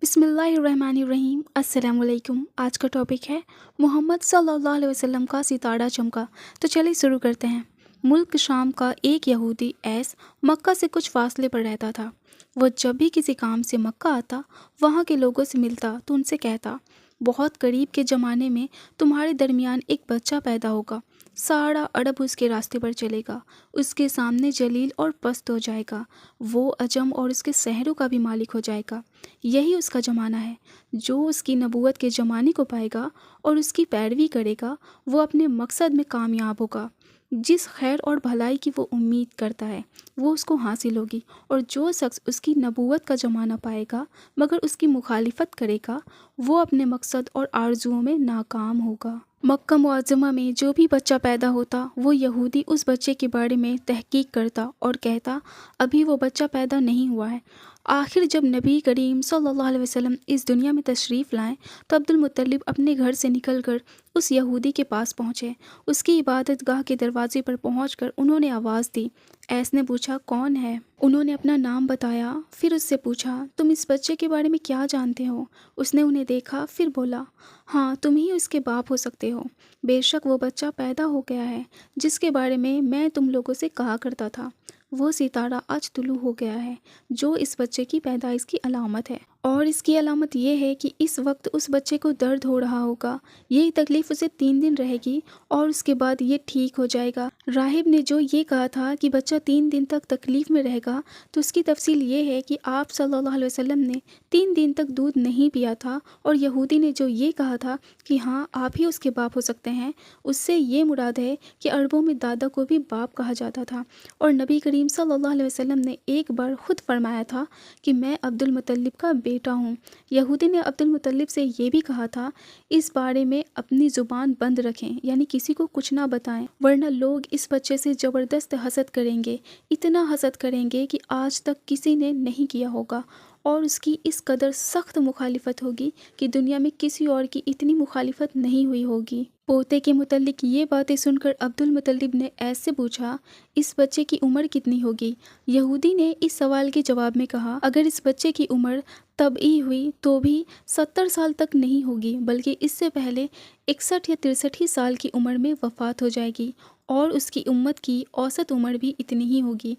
बिस्मिल्लाहिर्रहमानिर्रहीम। अस्सलाम वालेकुम। आज का टॉपिक है मोहम्मद सल्लल्लाहु अलैहि वसल्लम का सितारा चमका। तो चलिए शुरू करते हैं। मुल्क शाम का एक यहूदी ऐस मक्का से कुछ फासले पर रहता था। वह जब भी किसी काम से मक्का आता, वहाँ के लोगों से मिलता तो उनसे कहता, बहुत करीब के ज़माने में तुम्हारे दरमियान एक बच्चा पैदा होगा। सारा अरब उसके रास्ते पर चलेगा, उसके सामने जलील और पस्त हो जाएगा। वो अजम और उसके शहरों का भी मालिक हो जाएगा। यही उसका ज़माना है। जो उसकी नबूवत के ज़माने को पाएगा और उसकी पैरवी करेगा, वो अपने मकसद में कामयाब होगा। जिस खैर और भलाई की वो उम्मीद करता है, वो उसको हासिल होगी। और जो शख्स उसकी नबूवत का ज़माना पाएगा मगर उसकी मुखालिफत करेगा, वो अपने मकसद और आरजुओं में नाकाम होगा। मक्का मुअज़्ज़मा में जो भी बच्चा पैदा होता, वो यहूदी उस बच्चे के बारे में तहकीक करता और कहता, अभी वो बच्चा पैदा नहीं हुआ है। आखिर जब नबी करीम सल्लल्लाहु अलैहि वसल्लम इस दुनिया में तशरीफ़ लाएं, तो अब्दुल मुत्तलिब अपने घर से निकलकर उस यहूदी के पास पहुँचे। उसकी इबादतगाह के दरवाजे पर पहुंचकर उन्होंने आवाज़ दी। ऐस ने पूछा, कौन है? उन्होंने अपना नाम बताया। फिर उससे पूछा, तुम इस बच्चे के बारे में क्या जानते हो? उसने उन्हें देखा, फिर बोला, हाँ, तुम ही उसके बाप हो सकते हो। बेशक वो बच्चा पैदा हो गया है जिसके बारे में मैं तुम लोगों से कहा करता था। वो सितारा आज तुलू हो गया है जो इस बच्चे की पैदाइश की अलामत है। और इसकी अलामत ये है कि इस वक्त उस बच्चे को दर्द हो रहा होगा। यही तकलीफ़ उसे 3 दिन रहेगी और उसके बाद ये ठीक हो जाएगा। राहिब ने जो ये कहा था कि बच्चा 3 दिन तक तकलीफ़ में रहेगा, तो उसकी तफसील ये है कि आप सल्लल्लाहु अलैहि वसल्लम ने 3 दिन तक दूध नहीं पिया था। और यहूदी ने जो ये कहा था कि हाँ, आप ही उसके बाप हो सकते हैं, उससे ये मुराद है कि अरबों में दादा को भी बाप कहा जाता था। और नबी करीम सल्लल्लाहु अलैहि वसल्लम ने एक बार ख़ुद फरमाया था कि मैं अब्दुल मुत्तलिब का बेटा हूँ। यहूदी ने अब्दुल मुत्तलिब से ये भी कहा था, इस बारे में अपनी ज़ुबान बंद रखें, यानी किसी को कुछ ना बताएं, वरना लोग इस बच्चे से ज़बरदस्त हसद करेंगे। इतना हसद करेंगे कि आज तक किसी ने नहीं किया होगा। और उसकी इस कदर सख्त मुखालिफत होगी कि दुनिया में किसी और की इतनी मुखालिफत नहीं हुई होगी। पोते के मुतल्लिक ये बातें सुनकर अब्दुल मुत्तलिब ने ऐसे पूछा, इस बच्चे की उम्र कितनी होगी? यहूदी ने इस सवाल के जवाब में कहा, अगर इस बच्चे की उम्र तबई हुई तो भी 70 साल तक नहीं होगी, बल्कि इससे पहले 61 या 63 ही साल की उम्र में वफ़ात हो जाएगी। और उसकी उम्मत की औसत उम्र भी इतनी ही होगी।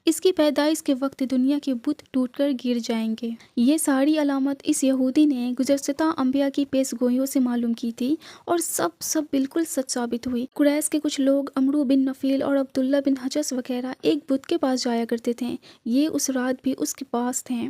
इसकी पैदाइश के वक्त दुनिया के बुत टूटकर गिर जाएंगे। ये सारी अलामत इस यहूदी ने गुज़श्ता अंबिया की पेशगोइयों से मालूम की थी और सब बिल्कुल सच साबित हुई। कुरैश के कुछ लोग अमरू बिन नफ़ील और अब्दुल्ला बिन हजस वगैरह एक बुत के पास जाया करते थे। ये उस रात भी उसके पास थे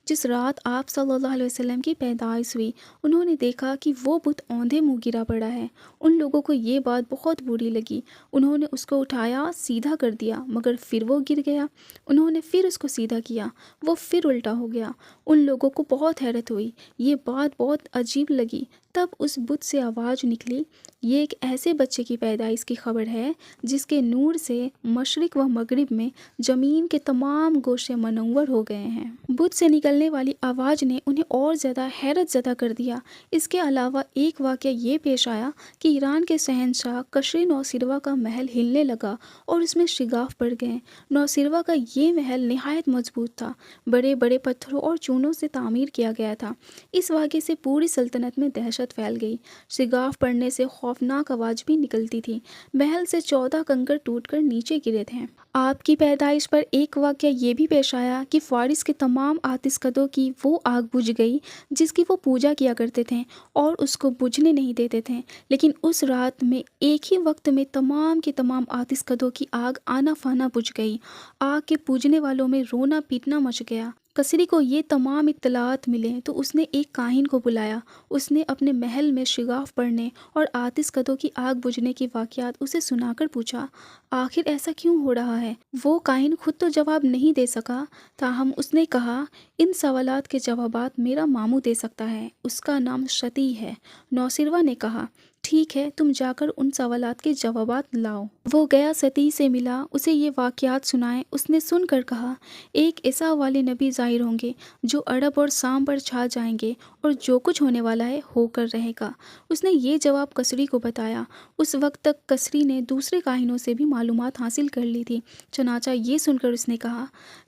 जिस रात आप सल्लल्लाहु अलैहि वसल्लम की पैदाइश हुई। उन्होंने देखा कि वो बुत औंधे मुँह गिरा पड़ा है। उन लोगों को ये बात बहुत बुरी लगी। उन्होंने उसको उठाया, सीधा कर दिया, मगर फिर वो गिर गया। उन्होंने फिर उसको सीधा किया, वो फिर उल्टा हो गया। उन लोगों को बहुत हैरत हुई, ये बात बहुत अजीब लगी। तब उस बुत से आवाज़ निकली, ये एक ऐसे बच्चे की पैदाइश की खबर है जिसके नूर से मशरिक़ व मगरिब में ज़मीन के तमाम गोशे मनव्वर हो गए हैं। बुत से निकलने वाली आवाज़ ने उन्हें और ज़्यादा हैरत ज़दा कर दिया। इसके अलावा एक वाक़या ये पेश आया कि ईरान के शहंशाह कशरे नौसिरवा का महल हिलने लगा और उसमें शिगाफ पड़ गए। नौसिरवा का ये महल नहायत मजबूत था, बड़े बड़े पत्थरों और चूनों से तामीर किया गया था। इस वाक़े से पूरी सल्तनत में दहशत फैल गई। शिगाफ पड़ने से खौफनाक आवाज़ भी निकलती थी। महल से 14 कंकड़ टूटकर नीचे गिरे थे। आपकी पैदाइश पर एक वाक़या ये भी पेश आया कि फ़ारिस के तमाम आतिशकदों की वो आग बुझ गई जिसकी वो पूजा किया करते थे और उसको बुझने नहीं देते थे। लेकिन उस रात में एक ही वक्त में तमाम के तमाम आतिशकदों की आग आना फाना बुझ गई। आग के पूजने वालों में रोना पीटना मच गया। कसरी को ये तमाम इत्तलात मिले तो उसने एक काहिन को बुलाया। उसने अपने महल में शिगाफ पड़ने और आतिशकदों की आग बुझने की वाक़यात उसे सुनाकर पूछा, आखिर ऐसा क्यों हो रहा है? वो काहिन खुद तो जवाब नहीं दे सका, ताहम उसने कहा, इन सवालात के जवाबात मेरा मामू दे सकता है, उसका नाम शती है। नौसिरवा ने कहा, ठीक है, तुम जाकर उन सवालात के जवाबात लाओ। وہ گیا ستی سے ملا، اسے یہ واقعات سنائے۔ اس نے سن کر کہا، ایک عیسیٰ والے نبی ظاہر ہوں گے جو عرب اور شام پر چھا جائیں گے، اور جو کچھ ہونے والا ہے ہو کر رہے گا۔ اس نے یہ جواب کسری کو بتایا۔ اس وقت تک کسری نے دوسرے کاہنوں سے بھی معلومات حاصل کر لی تھی، چنانچہ یہ سن کر اس نے کہا،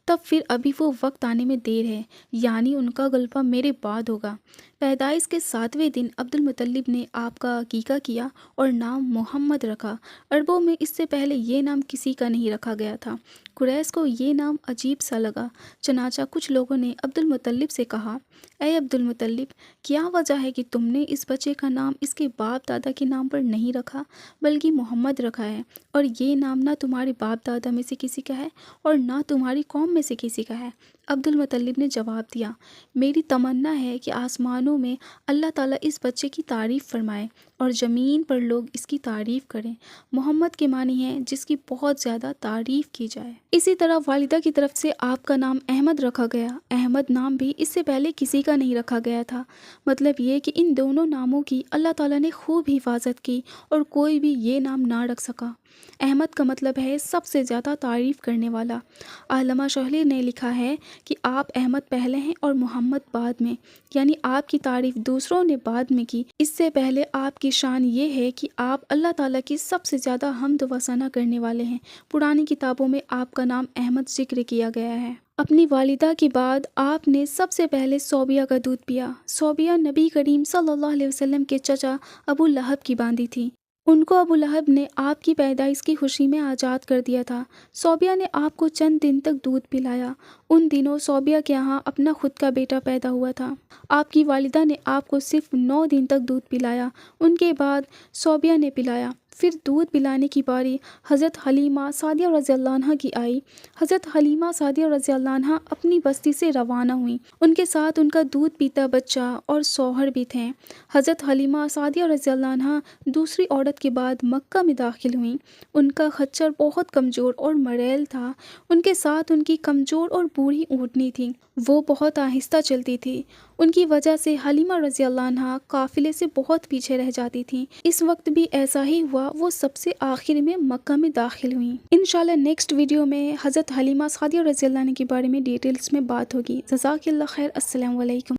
تب پھر ابھی وہ وقت آنے میں دیر ہے، یعنی ان کا غلبہ میرے بعد ہوگا۔ پیدائش کے 7ویں دن عبد المطلب نے آپ کا عقیقہ کیا اور نام محمد رکھا۔ عربوں میں اس سے پہلے یہ نام کسی کا نہیں رکھا گیا تھا۔ قریش کو یہ نام عجیب سا لگا، چنانچہ کچھ لوگوں نے عبد المطلب سے کہا، اے عبد المطلب، کیا وجہ ہے کہ تم نے اس بچے کا نام اس کے باپ دادا کے نام پر نہیں رکھا بلکہ محمد رکھا ہے، اور یہ نام نہ تمہارے باپ دادا میں سے کسی کا ہے اور نہ تمہاری قوم میں سے کسی کا ہے؟ عبد المطلب نے جواب دیا، میری تمنا ہے کہ آسمانوں میں اللہ تعالیٰ اس بچے کی تعریف فرمائے اور زمین پر لوگ اس کی تعریف کریں۔ محمد کے معنی ہے جس کی بہت زیادہ تعریف کی جائے۔ اسی طرح والدہ کی طرف سے آپ کا نام احمد رکھا گیا۔ احمد نام بھی اس سے پہلے کسی کا نہیں رکھا گیا تھا۔ مطلب یہ کہ ان دونوں ناموں کی اللہ تعالیٰ نے خوب حفاظت کی اور کوئی بھی یہ نام نہ رکھ سکا۔ احمد کا مطلب ہے سب سے زیادہ تعریف کرنے والا۔ علامہ شہلی نے لکھا ہے کہ آپ احمد پہلے ہیں اور محمد بعد میں، یعنی آپ کی تعریف دوسروں نے بعد میں کی۔ اس سے پہلے آپ کی شان یہ ہے کہ آپ اللہ تعالیٰ کی سب سے زیادہ حمد و ثنا کرنے والے ہیں۔ پرانی کتابوں میں آپ کا نام احمد ذکر کیا گیا ہے۔ اپنی والدہ کے بعد آپ نے سب سے پہلے صوبیہ کا دودھ پیا۔ صوبیہ نبی کریم صلی اللہ علیہ وسلم کے چچا ابو لہب کی باندھی تھی۔ ان کو ابو لہب نے آپ کی پیدائش کی خوشی میں آزاد کر دیا تھا۔ صوبیہ نے آپ کو چند دن تک دودھ پلایا۔ ان دنوں صوبیہ کے یہاں اپنا خود کا بیٹا پیدا ہوا تھا۔ آپ کی والدہ نے آپ کو صرف 9 دن تک دودھ پلایا۔ ان کے بعد صوبیہ نے پلایا۔ پھر دودھ پلانے کی باری حضرت حلیمہ سعدیہ رضی اللہ عنہ کی آئی۔ حضرت حلیمہ سعدیہ رضی اللہ عنہ اپنی بستی سے روانہ ہوئیں۔ ان کے ساتھ ان کا دودھ پیتا بچہ اور شوہر بھی تھے۔ حضرت حلیمہ سعدیہ رضی اللہ عنہ دوسری عورت کے بعد مکہ میں داخل ہوئیں۔ ان کا خچر بہت کمزور اور مریل تھا۔ ان کے ساتھ ان کی کمزور اور بوڑھی اونٹنی تھی۔ وہ بہت آہستہ چلتی تھی۔ ان کی وجہ سے حلیمہ رضی اللہ عنہ قافلے سے بہت پیچھے رہ جاتی تھیں۔ اس وقت بھی ایسا ہی ہوا، وہ سب سے آخر میں مکہ میں داخل ہوئیں۔ انشاءاللہ نیکسٹ ویڈیو میں حضرت حلیمہ سعدیہ رضی اللہ عنہ کے بارے میں ڈیٹیلز میں بات ہوگی۔ جزاک اللہ خیر۔ السلام علیکم۔